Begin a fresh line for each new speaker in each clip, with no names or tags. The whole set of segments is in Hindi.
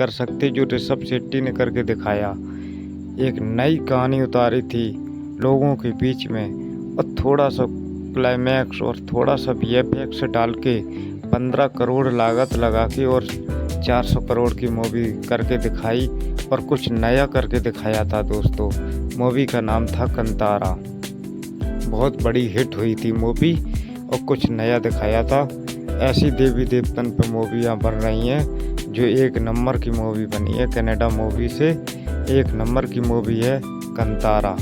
कर सकते जो ऋषभ शेट्टी ने करके दिखाया। एक नई कहानी उतारी थी लोगों के बीच में, और थोड़ा सा क्लाइमैक्स और थोड़ा सा वीएफएक्स डाल के 15 करोड़ लागत लगा के और 400 करोड़ की मूवी करके दिखाई, और कुछ नया करके दिखाया था दोस्तों। मूवी का नाम था कंतारा। बहुत बड़ी हिट हुई थी मूवी और कुछ नया दिखाया था। ऐसी देवी देवतन पे मूवियाँ बन रही हैं जो एक नंबर की मूवी बनी है। कनाडा मूवी से एक नंबर की मूवी है कंतारा।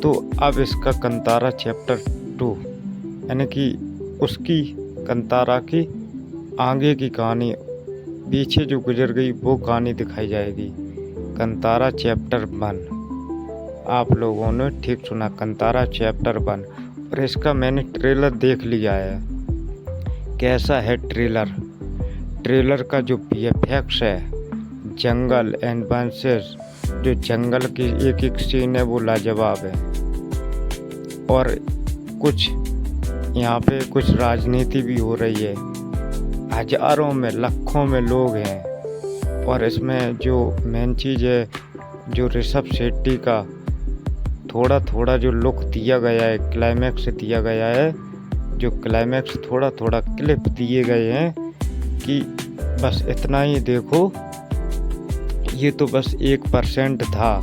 तो अब इसका कंतारा चैप्टर 2 यानी कि उसकी कंतारा की आगे की कहानी, पीछे जो गुजर गई वो कहानी दिखाई जाएगी। कंतारा चैप्टर 1। आप लोगों ने ठीक सुना, कंतारा चैप्टर 1। और इसका मैंने ट्रेलर देख लिया है। कैसा है ट्रेलर? ट्रेलर का जो वीएफएक्स है, जंगल एडवेंचर्स, जो जंगल की एक एक सीन है वो लाजवाब है। और कुछ यहाँ पे कुछ राजनीति भी हो रही है। हजारों में लाखों में लोग हैं। और इसमें जो मेन चीज़ है, जो ऋषभ शेट्टी का थोड़ा थोड़ा जो लुक दिया गया है, क्लाइमैक्स दिया गया है, जो क्लाइमैक्स थोड़ा थोड़ा क्लिप दिए गए हैं कि बस इतना ही देखो। ये तो बस 1% था,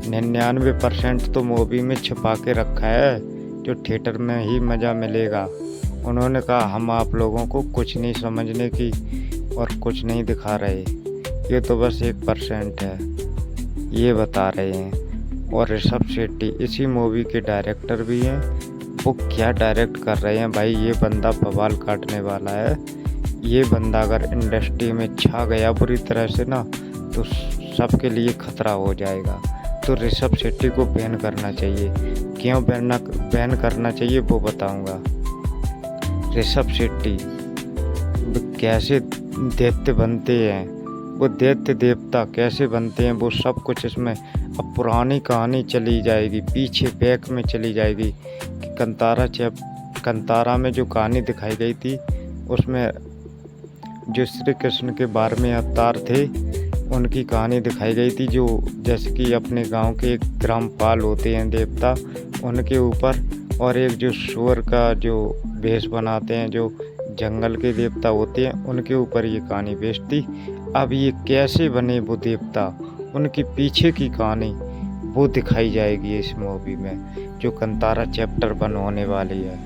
99% तो मूवी में छुपा के रखा है जो थिएटर में ही मज़ा मिलेगा। उन्होंने कहा हम आप लोगों को कुछ नहीं समझने की और कुछ नहीं दिखा रहे, ये तो बस 1% है, ये बता रहे हैं। और ऋषभ शेट्टी इसी मूवी के डायरेक्टर भी हैं। वो क्या डायरेक्ट कर रहे हैं भाई, ये बंदा बवाल काटने वाला है। ये बंदा अगर इंडस्ट्री में छा गया बुरी तरह से ना, तो सबके लिए खतरा हो जाएगा। तो ऋषभ शेट्टी को बैन करना चाहिए। क्यों बैन करना चाहिए वो बताऊंगा। ऋषभ शेट्टी कैसे दैत्य बनते हैं, वो दैत्य देवता कैसे बनते हैं, वो सब कुछ इसमें अब पुरानी कहानी चली जाएगी, पीछे बैक में चली जाएगी कि कंतारा में जो कहानी दिखाई गई थी उसमें जो श्री कृष्ण के 12वें अवतार थे उनकी कहानी दिखाई गई थी। जो जैसे कि अपने गांव के एक ग्रामपाल होते हैं देवता, उनके ऊपर, और एक जो सूअर का जो भेष बनाते हैं जो जंगल के देवता होते हैं उनके ऊपर ये कहानी बेस्ड थी। अब ये कैसे बने वो देवता, उनके पीछे की कहानी वो दिखाई जाएगी इस मूवी में, जो कंतारा चैप्टर 1 होने वाली है।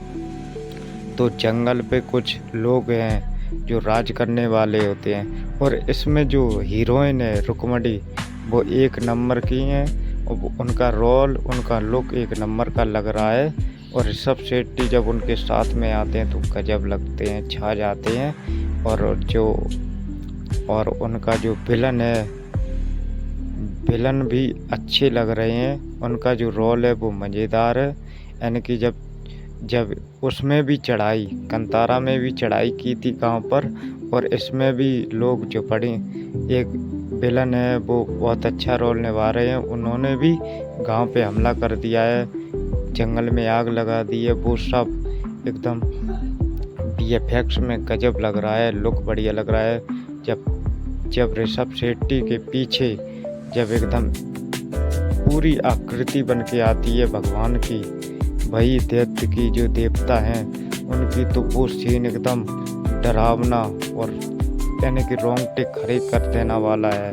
तो जंगल पे कुछ लोग हैं जो राज करने वाले होते हैं, और इसमें जो हीरोइन है रुक्मणी वो 1 नंबर की हैं, और उनका रोल, उनका लुक 1 नंबर का लग रहा है। और ऋषभ शेट्टी जब उनके साथ में आते हैं तो गजब लगते हैं, छा जाते हैं। और उनका जो विलन है, विलन भी अच्छे लग रहे हैं। उनका जो रोल है वो मज़ेदार है। यानी कि जब उसमें भी चढ़ाई, कंतारा में भी चढ़ाई की थी गांव पर, और इसमें भी लोग जो पड़े, एक विलन है वो बहुत अच्छा रोल निभा रहे हैं। उन्होंने भी गांव पे हमला कर दिया है, जंगल में आग लगा दी है। वो सब एकदम वीएफएक्स में गजब लग रहा है, लुक बढ़िया लग रहा है। जब ऋषभ शेट्टी के पीछे जब एकदम पूरी आकृति बन के आती है भगवान की, वही दैत्य की जो देवता हैं उनकी, तो वो सीन एकदम डरावना और यानी कि रोंगटे खड़े कर देने वाला है।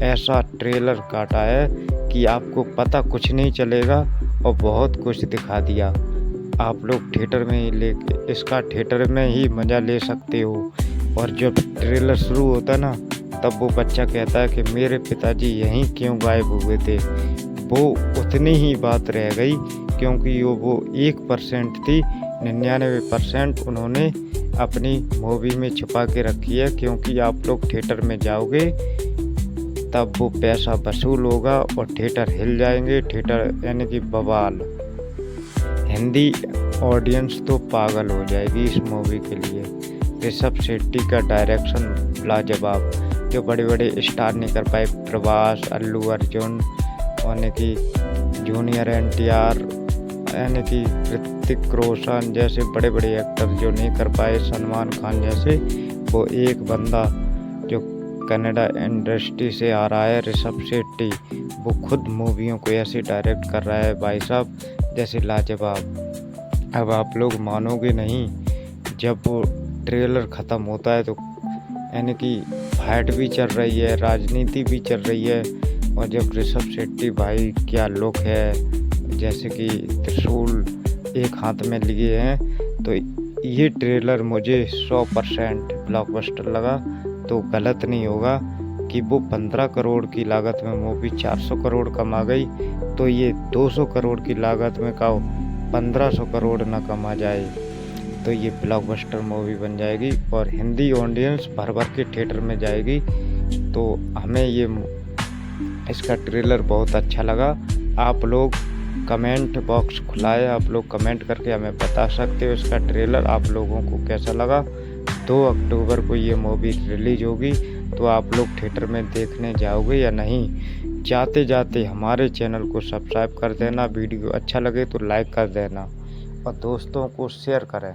ऐसा ट्रेलर काटा है कि आपको पता कुछ नहीं चलेगा और बहुत कुछ दिखा दिया। आप लोग थिएटर में ही इसका थिएटर में ही मज़ा ले सकते हो। और जब ट्रेलर शुरू होता ना, तब वो बच्चा कहता है कि मेरे पिताजी यहीं क्यों गायब हुए थे। वो उतनी ही बात रह गई क्योंकि वो 1% थी, 99% उन्होंने अपनी मूवी में छुपा के रखी है। क्योंकि आप लोग थिएटर में जाओगे तब वो पैसा वसूल होगा और थिएटर हिल जाएंगे। थिएटर यानी कि बवाल, हिंदी ऑडियंस तो पागल हो जाएगी इस मूवी के लिए। ऋषभ शेट्टी का डायरेक्शन लाजवाब, जो बड़े बड़े स्टार नहीं कर पाए, प्रभास, अल्लू अर्जुन, यानी कि जूनियर एनटीआर, यानी कि ऋतिक रोशन जैसे बड़े बड़े एक्टर जो नहीं कर पाए, सलमान खान जैसे, वो एक बंदा जो कनाडा इंडस्ट्री से आ रहा है ऋषभ शेट्टी। वो खुद मूवियों को ऐसे डायरेक्ट कर रहा है भाई साहब जैसे लाजवाब। अब आप लोग मानोगे नहीं, जब वो ट्रेलर ख़त्म होता है तो यानी कि फाइट भी चल रही है, राजनीति भी चल रही है, और जब ऋषभ शेट्टी भाई क्या लुक है, जैसे कि त्रिशूल एक हाथ में लिए हैं, तो ये ट्रेलर मुझे 100% ब्लॉकबस्टर लगा। तो गलत नहीं होगा कि वो 15 करोड़ की लागत में मूवी 400 करोड़ कमा गई, तो ये 200 करोड़ की लागत में का 1500 करोड़ ना कमा जाए, तो ये ब्लॉकबस्टर मूवी बन जाएगी और हिंदी ऑडियंस भर भर के थिएटर में जाएगी। तो हमें ये इसका ट्रेलर बहुत अच्छा लगा। आप लोग कमेंट बॉक्स खुला है, आप लोग कमेंट करके हमें बता सकते हो इसका ट्रेलर आप लोगों को कैसा लगा। 2 अक्टूबर को ये मूवी रिलीज होगी, तो आप लोग थिएटर में देखने जाओगे या नहीं? जाते जाते हमारे चैनल को सब्सक्राइब कर देना, वीडियो अच्छा लगे तो लाइक कर देना और दोस्तों को शेयर करें।